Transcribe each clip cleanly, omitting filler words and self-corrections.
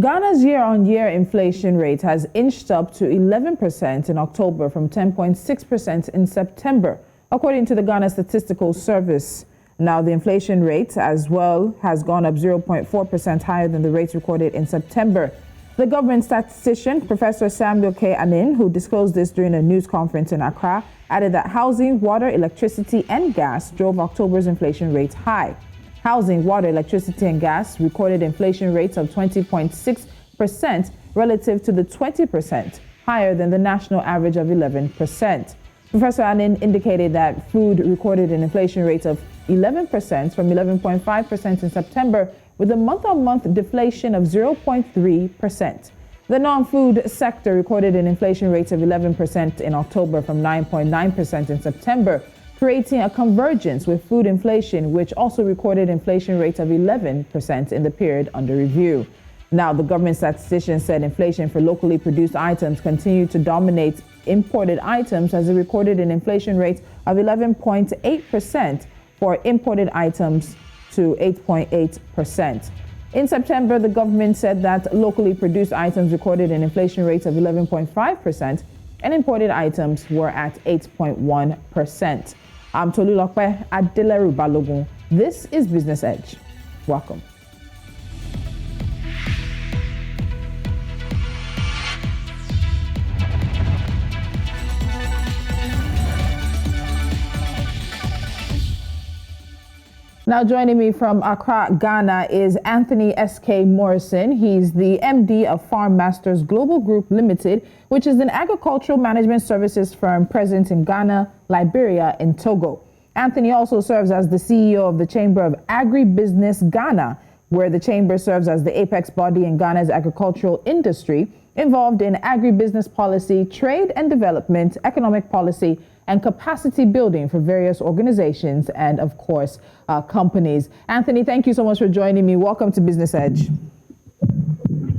Ghana's year-on-year inflation rate has inched up to 11% in October from 10.6% in September, according to the Ghana Statistical Service. Now, the inflation rate as well has gone up 0.4% higher than the rates recorded in September. The government statistician, Professor Samuel K. Anin, who disclosed this during a news conference in Accra, added that housing, water, electricity, and gas drove October's inflation rate high. Housing, water, electricity, and gas recorded inflation rates of 20.6% relative to the 20% higher than the national average of 11%. Professor Anin indicated that food recorded an inflation rate of 11% from 11.5% in September, with a month-on-month deflation of 0.3%. The non-food sector recorded an inflation rate of 11% in October from 9.9% in September, creating a convergence with food inflation, which also recorded inflation rates of 11% in the period under review. Now, the government statistician said inflation for locally produced items continued to dominate imported items, as it recorded an inflation rate of 11.8% for imported items to 8.8%. In September, the government said that locally produced items recorded an inflation rate of 11.5% and imported items were at 8.1%. I'm Tolulope, Adeleru-Balogun. This is Business Edge. Welcome. Now joining me from Accra, Ghana is Anthony S.K. Morrison. He's the MD of Farm Masters Global Group Limited, which is an agricultural management services firm present in Ghana, Liberia, and Togo. Anthony also serves as the CEO of the Chamber of Agribusiness Ghana, where the chamber serves as the apex body in Ghana's agricultural industry, involved in agribusiness policy, trade and development, economic policy, and capacity building for various organizations and, of course, companies. Anthony, thank you so much for joining me. Welcome to Business Edge.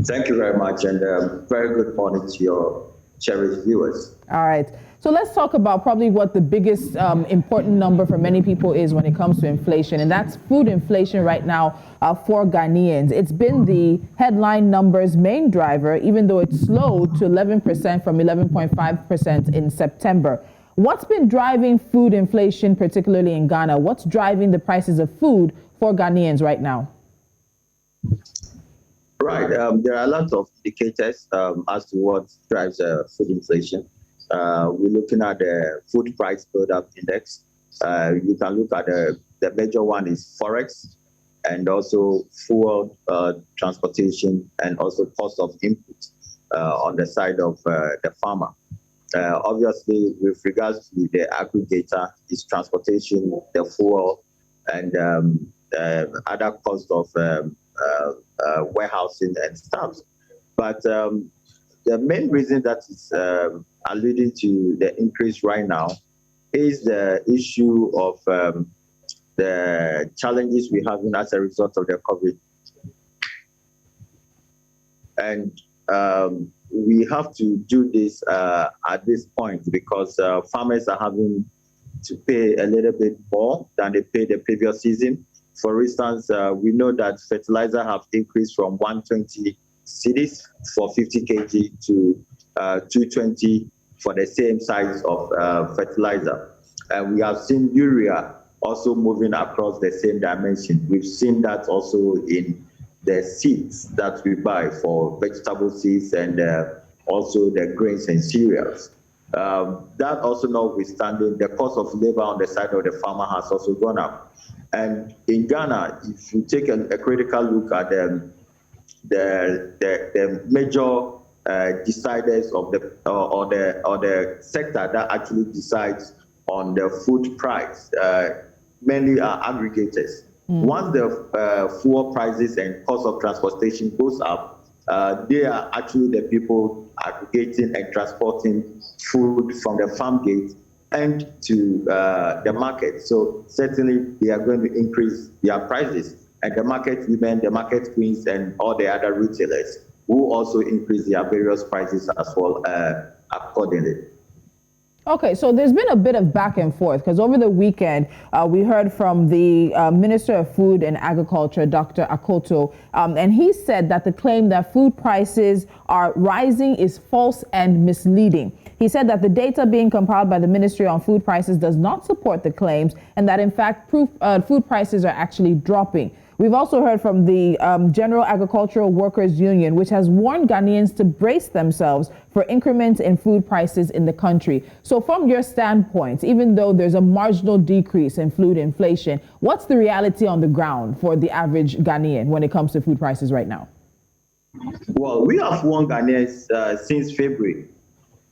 Thank you very much, and very good morning to your cherished viewers. All right. So let's talk about probably what the biggest important number for many people is when it comes to inflation, and that's food inflation right now for Ghanaians. It's been the headline numbers main driver, even though it slowed to 11% from 11.5% in September. What's been driving food inflation, particularly in Ghana? What's driving the prices of food for Ghanaians right now? Right. There are a lot of indicators as to what drives food inflation. We're looking at the food price build-up index. You can look at the major one is forex, and also fuel, transportation, and also cost of input on the side of the farmer. Obviously, with regards to the aggregator, is transportation, the fuel, and other costs of warehousing and stuff. But the main reason that is alluding to the increase right now is the issue of the challenges we're having as a result of the COVID. And we have to do this at this point because farmers are having to pay a little bit more than they paid the previous season. For instance, we know that fertilizer have increased from 120 cedis for 50 kg to 220 for the same size of fertilizer. And we have seen urea also moving across the same dimension. We've seen that also in the seeds that we buy for vegetable seeds and also the grains and cereals. That also notwithstanding, the cost of labor on the side of the farmer has also gone up. And in Ghana, if you take a critical look at the major deciders of the sector that actually decides on the food price, mainly are aggregators. Once the fuel prices and cost of transportation goes up, they are actually the people aggregating and transporting food from the farm gate and to the market. So certainly they are going to increase their prices, and the market women, the market queens, and all the other retailers will also increase their various prices as well accordingly. Okay, so there's been a bit of back and forth because over the weekend we heard from the Minister of Food and Agriculture, Dr. Akoto, and he said that the claim that food prices are rising is false and misleading. He said that the data being compiled by the Ministry on food prices does not support the claims and that in fact food prices are actually dropping. We've also heard from the General Agricultural Workers Union, which has warned Ghanaians to brace themselves for increments in food prices in the country. So from your standpoint, even though there's a marginal decrease in food inflation, what's the reality on the ground for the average Ghanaian when it comes to food prices right now? Well, we have warned Ghanaians since February.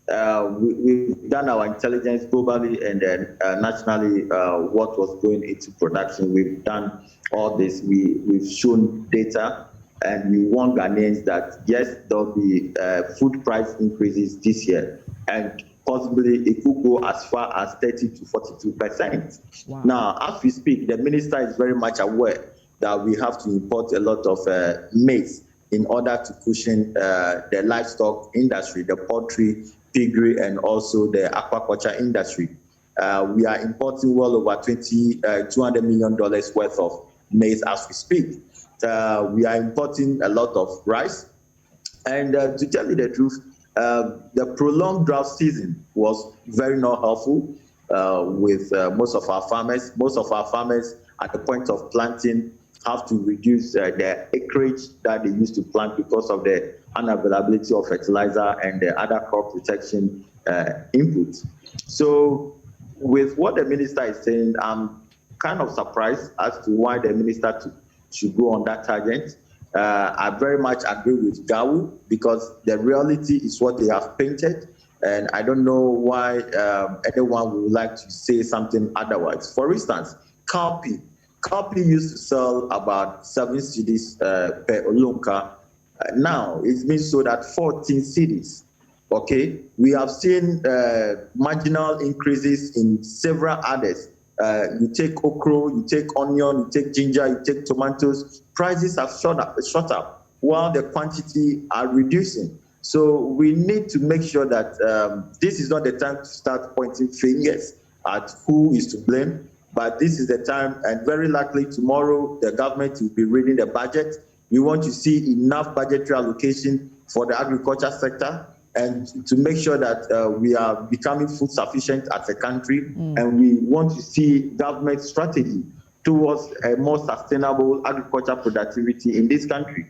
We've done our intelligence globally and then nationally, what was going into production. We've done all this. We've shown data, and we warn Ghanaians that yes, there'll be food price increases this year, and possibly it could go as far as 30 to 42%. Wow. Now, as we speak, the minister is very much aware that we have to import a lot of maize in order to cushion the livestock industry, the poultry, piggery, and also the aquaculture industry. We are importing well over $200 million worth of maize as we speak. We are importing a lot of rice. And to tell you the truth, the prolonged drought season was very not helpful with most of our farmers. Most of our farmers at the point of planting have to reduce their acreage that they used to plant because of the unavailability of fertilizer and the other crop protection inputs. So with what the minister is saying, I'm kind of surprised as to why the minister should go on that tangent. I very much agree with Gawu because the reality is what they have painted, and I don't know why anyone would like to say something otherwise. For instance, cowpea. Cowpea used to sell about 7 cedis per olunka. Now it's been sold at 14 cedis. Okay, we have seen marginal increases in several others. You take okra, you take onion, you take ginger, you take tomatoes. Prices have shot up while the quantity are reducing. So we need to make sure that this is not the time to start pointing fingers at who is to blame. But this is the time, and very likely tomorrow, the government will be reading the budget. We want to see enough budgetary allocation for the agriculture sector and to make sure that we are becoming food sufficient as a country. And we want to see government strategy towards a more sustainable agriculture productivity in this country.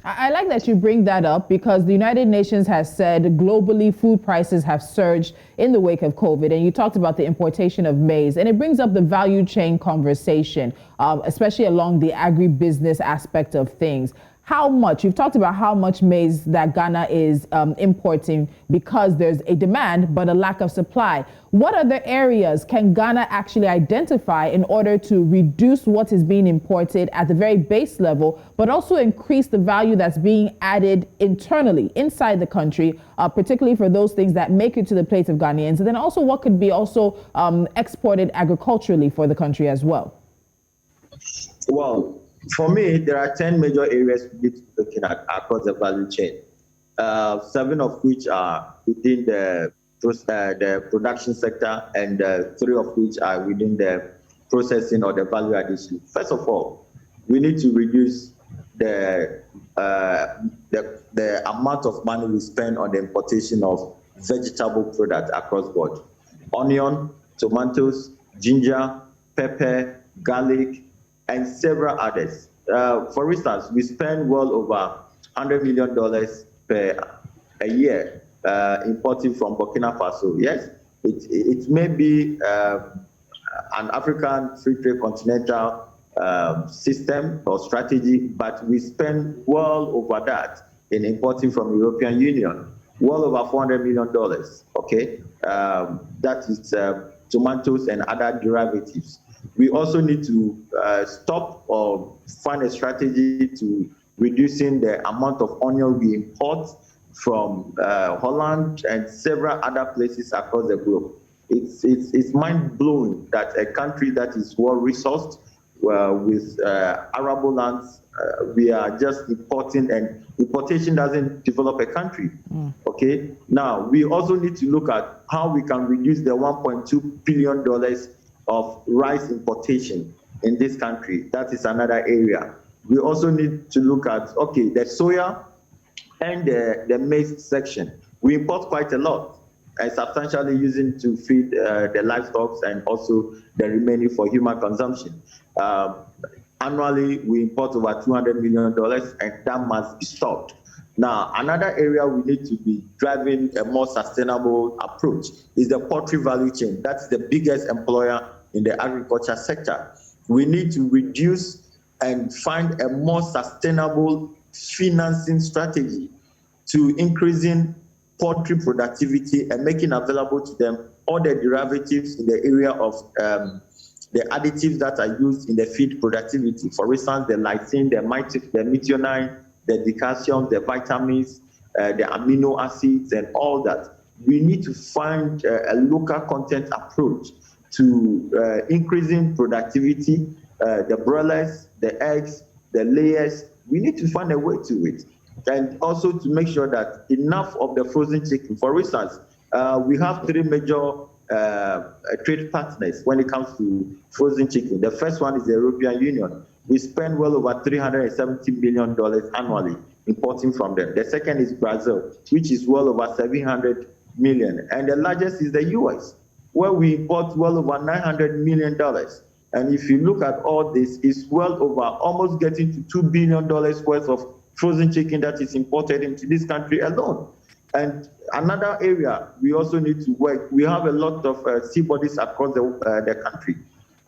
I like that you bring that up because the United Nations has said globally food prices have surged in the wake of COVID. And you talked about the importation of maize, and it brings up the value chain conversation, especially along the agribusiness aspect of things. How much, you've talked about how much maize that Ghana is importing because there's a demand but a lack of supply. What other areas can Ghana actually identify in order to reduce what is being imported at the very base level, but also increase the value that's being added internally inside the country, particularly for those things that make it to the plates of Ghanaians, and then also what could be also exported agriculturally for the country as well? Well, for me, there are 10 major areas we need to be looking at across the value chain, 7 of which are within the production sector and 3 of which are within the processing or the value addition. First of all, we need to reduce the amount of money we spend on the importation of vegetable products across board. Onion, tomatoes, ginger, pepper, garlic, and several others. For instance, we spend well over $100 million per a year importing from Burkina Faso. Yes, it may be an African free trade continental system or strategy, but we spend well over that in importing from European Union, well over $400 million. Okay, that is tomatoes and other derivatives. We also need to stop or find a strategy to reducing the amount of onion we import from Holland and several other places across the globe. It's mind-blowing that a country that is well-resourced with arable lands we are just importing, and importation doesn't develop a country. Okay. Now we also need to look at how we can reduce the $1.2 billion of rice importation in this country. That is another area. We also need to look at, okay, the soya and the maize section. We import quite a lot, and substantially using to feed the livestock and also the remaining for human consumption. Annually, we import over $200 million, and that must be stopped. Now, another area we need to be driving a more sustainable approach is the poultry value chain. That's the biggest employer in the agriculture sector. We need to reduce and find a more sustainable financing strategy to increasing poultry productivity and making available to them all the derivatives in the area of the additives that are used in the feed productivity. For instance, the lysine, the methionine, the decalcium, the vitamins, the amino acids, and all that. We need to find a local content approach to increasing productivity, the broilers, the eggs, the layers. We need to find a way to it. And also to make sure that enough of the frozen chicken, for instance, we have three major trade partners when it comes to frozen chicken. The first one is the European Union. We spend well over $370 million annually importing from them. The second is Brazil, which is well over $700 million. And the largest is the US, where we import well over $900 million. And if you look at all this, it's well over almost getting to $2 billion worth of frozen chicken that is imported into this country alone. And another area we also need to work, we have a lot of sea bodies across the country.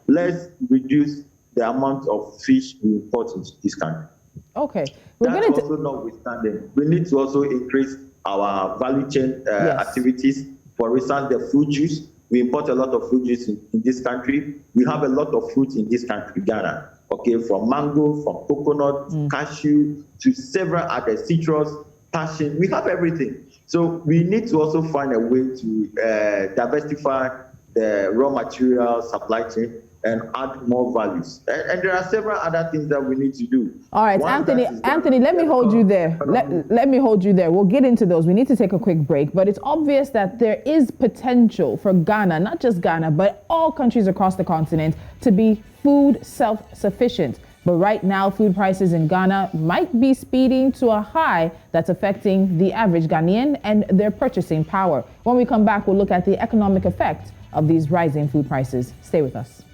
Let's reduce the amount of fish we import into this country. Okay. That's also notwithstanding. We need to also increase our value chain activities. For instance, the fruit juice. We import a lot of fruit juice in this country. We have a lot of fruit in this country, Ghana. Okay, from mango, from coconut, cashew, to several other citrus, passion. We have everything. So we need to also find a way to diversify the raw material supply chain and add more values. And there are several other things that we need to do. All right, Anthony, let me hold you there. Let me hold you there. We'll get into those. We need to take a quick break, but it's obvious that there is potential for Ghana, not just Ghana, but all countries across the continent to be food self-sufficient. But right now, food prices in Ghana might be speeding to a high that's affecting the average Ghanaian and their purchasing power. When we come back, we'll look at the economic effect of these rising food prices. Stay with us.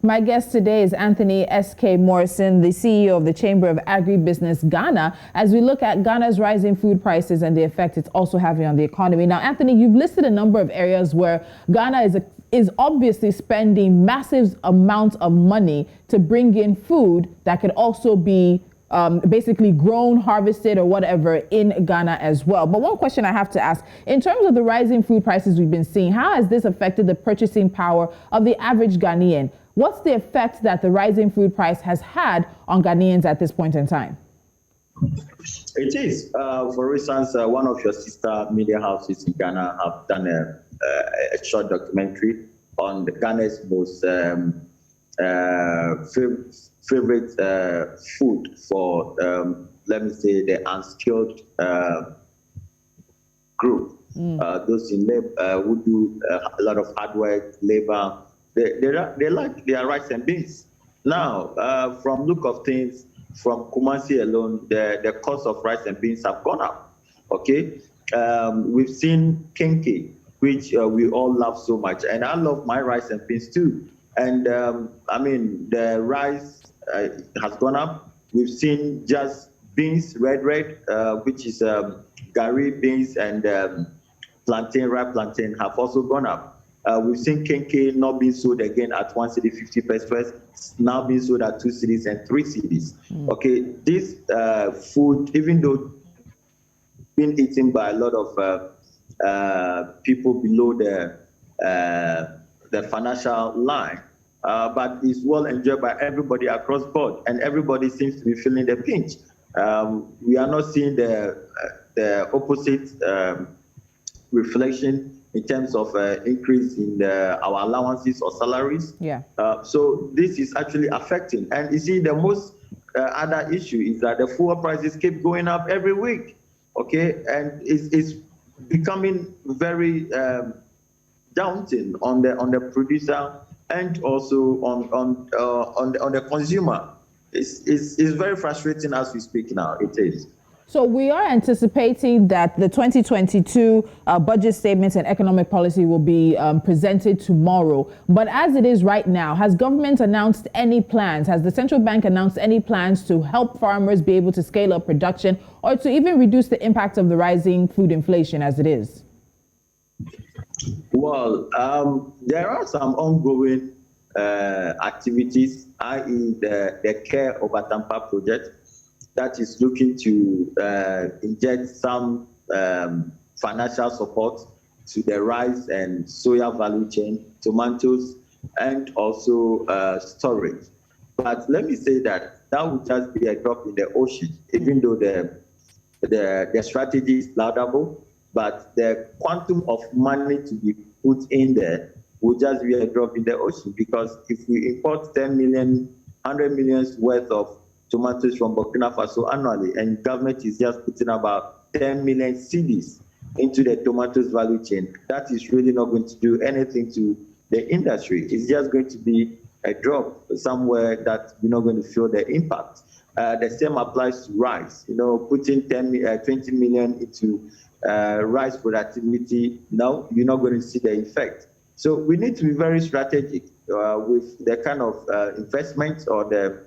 My guest today is Anthony S.K. Morrison, the CEO of the Chamber of Agribusiness Ghana, as we look at Ghana's rising food prices and the effect it's also having on the economy. Now, Anthony, you've listed a number of areas where Ghana is obviously spending massive amounts of money to bring in food that could also be basically grown, harvested, or whatever in Ghana as well. But one question I have to ask, in terms of the rising food prices we've been seeing, how has this affected the purchasing power of the average Ghanaian? What's the effect that the rising food price has had on Ghanaians at this point in time? It is. For instance, one of your sister media houses in Ghana have done a short documentary on the Ghana's most favorite food for, let me say, the unskilled group. Those in labor who do a lot of hard work, labor. They like their rice and beans. Now, from look of things, from Kumasi alone, the cost of rice and beans have gone up. Okay, we've seen kenke, which we all love so much, and I love my rice and beans too. And I mean, the rice has gone up. We've seen just beans, red, which is gari beans, and plantain, ripe plantain have also gone up. We've seen kenke not being sold again at 1 cedi 50 pesos, now being sold at 2 cedis and 3 cedis. Okay, this food, even though being eaten by a lot of people below the financial line, but is well enjoyed by everybody across board, and everybody seems to be feeling the pinch. We are not seeing the opposite reflection in terms of increase in our allowances or salaries. Yeah. So this is actually affecting. And you see, the most other issue is that the fuel prices keep going up every week. Okay, and it's becoming very daunting on the producer and also on the consumer. It's very frustrating as we speak now. It is. So we are anticipating that the 2022 budget statements and economic policy will be presented tomorrow. But as it is right now, has government announced any plans? Has the central bank announced any plans to help farmers be able to scale up production or to even reduce the impact of the rising food inflation as it is? Well, there are some ongoing activities, i.e. the Care Over Tampa project, that is looking to inject some financial support to the rice and soya value chain, tomatoes, and also storage. But let me say that would just be a drop in the ocean, even though the strategy is laudable, but the quantum of money to be put in there will just be a drop in the ocean, because if we import 10 million, 100 million worth of tomatoes from Burkina Faso annually, and government is just putting about 10 million cedis into the tomatoes value chain, that is really not going to do anything to the industry. It's just going to be a drop somewhere that we're not going to feel the impact. The same applies to rice. Putting 20 million into rice productivity, now you're not going to see the effect. So we need to be very strategic with the kind of investments or the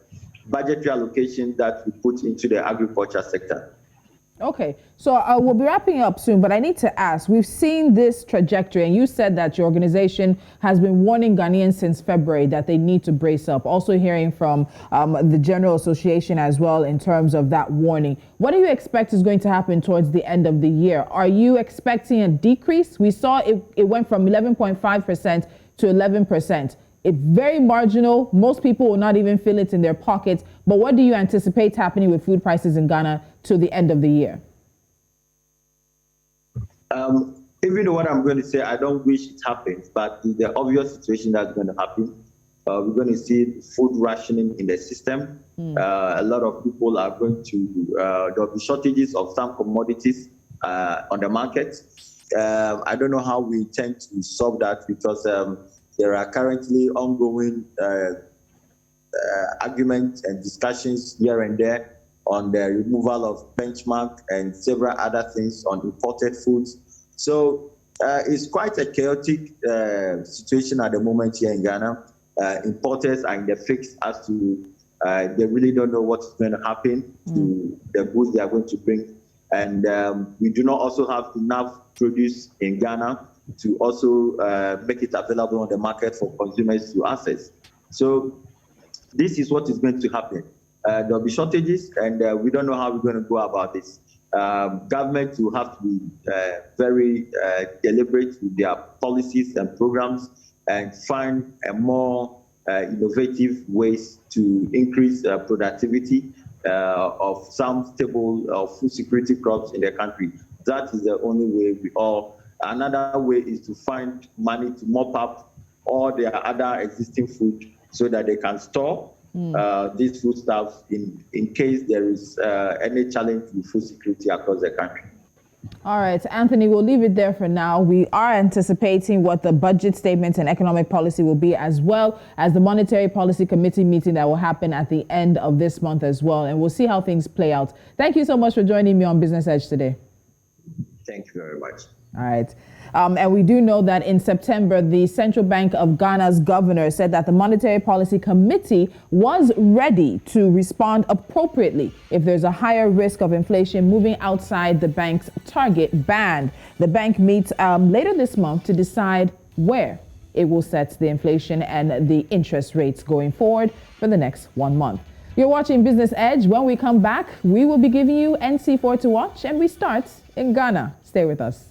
budgetary allocation that we put into the agriculture sector. Okay, so we'll be wrapping up soon, but I need to ask, we've seen this trajectory, and you said that your organization has been warning Ghanaians since February that they need to brace up. Also hearing from the General Association as well in terms of that warning. What do you expect is going to happen towards the end of the year? Are you expecting a decrease? We saw it went from 11.5% to 11%. It's very marginal. Most people will not even feel it in their pockets. But what do you anticipate happening with food prices in Ghana to the end of the year? Even though what I'm going to say, I don't wish it happens, but the obvious situation that's going to happen, we're going to see food rationing in the system. A lot of people are going to, there'll be shortages of some commodities on the market. I don't know how we intend to solve that, because there are currently ongoing arguments and discussions here and there on the removal of benchmark and several other things on imported foods. So it's quite a chaotic situation at the moment here in Ghana. Importers are in the fix as to they really don't know what's going to happen to the goods they are going to bring. And we do not also have enough produce in Ghana to also make it available on the market for consumers to access. So this is what is going to happen. There'll be shortages, and we don't know how we're going to go about this. Government will have to be very deliberate with their policies and programs and find a more innovative ways to increase productivity of some stable food security crops in the country. That is the only way we all. Another way is to find money to mop up all their other existing food so that they can store these foodstuffs in case there is any challenge with food security across the country. All right, Anthony, we'll leave it there for now. We are anticipating what the budget statements and economic policy will be, as well as the Monetary Policy Committee meeting that will happen at the end of this month as well. And we'll see how things play out. Thank you so much for joining me on Business Edge today. Thank you very much. All right. And we do know that in September, the Central Bank of Ghana's governor said that the Monetary Policy Committee was ready to respond appropriately if there's a higher risk of inflation moving outside the bank's target band. The bank meets later this month to decide where it will set the inflation and the interest rates going forward for the next 1 month. You're watching Business Edge. When we come back, we will be giving you NC4 to watch, and we start in Ghana. Stay with us.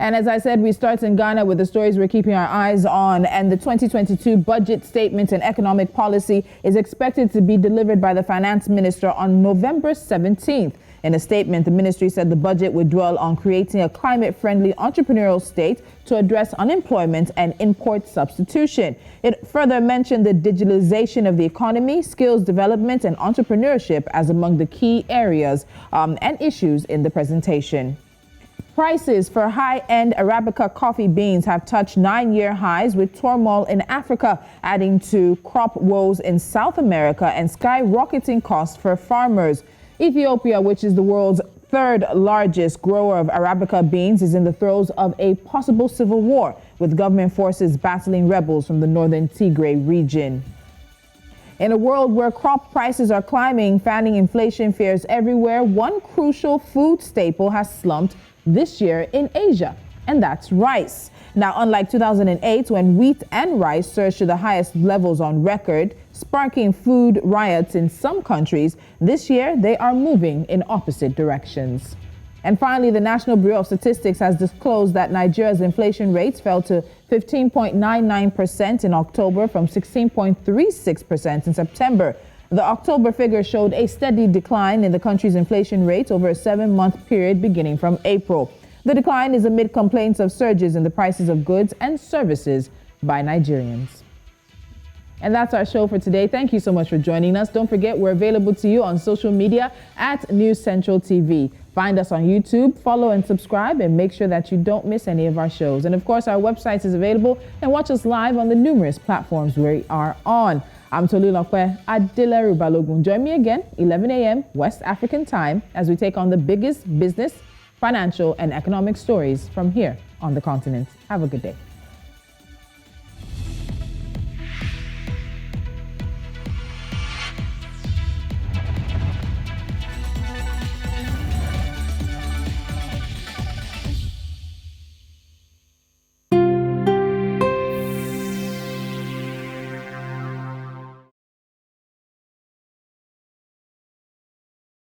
And as I said, we start in Ghana with the stories we're keeping our eyes on. And the 2022 budget statement and economic policy is expected to be delivered by the finance minister on November 17th. In a statement, the ministry said the budget would dwell on creating a climate-friendly entrepreneurial state to address unemployment and import substitution. It further mentioned the digitalization of the economy, skills development, and entrepreneurship as among the key areas and issues in the presentation. Prices for high-end Arabica coffee beans have touched 9-year highs, with turmoil in Africa adding to crop woes in South America and skyrocketing costs for farmers. Ethiopia, which is the world's third largest grower of Arabica beans, is in the throes of a possible civil war, with government forces battling rebels from the northern Tigray region. In a world where crop prices are climbing, fanning inflation fears everywhere, one crucial food staple has slumped this year in Asia, and that's rice. Now, unlike 2008, when wheat and rice surged to the highest levels on record, sparking food riots in some countries, this year they are moving in opposite directions. And finally, the National Bureau of Statistics has disclosed that Nigeria's inflation rates fell to 15.99% in October from 16.36% in September. The October figure showed a steady decline in the country's inflation rate over a 7-month period beginning from April. The decline is amid complaints of surges in the prices of goods and services by Nigerians. And that's our show for today. Thank you so much for joining us. Don't forget, we're available to you on social media at News Central TV. Find us on YouTube, follow and subscribe, and make sure that you don't miss any of our shows. And of course, our website is available, and watch us live on the numerous platforms we are on. I'm Tolulope, Adeleru-Balogun. Join me again, 11 a.m. West African time, as we take on the biggest business, financial, and economic stories from here on the continent. Have a good day.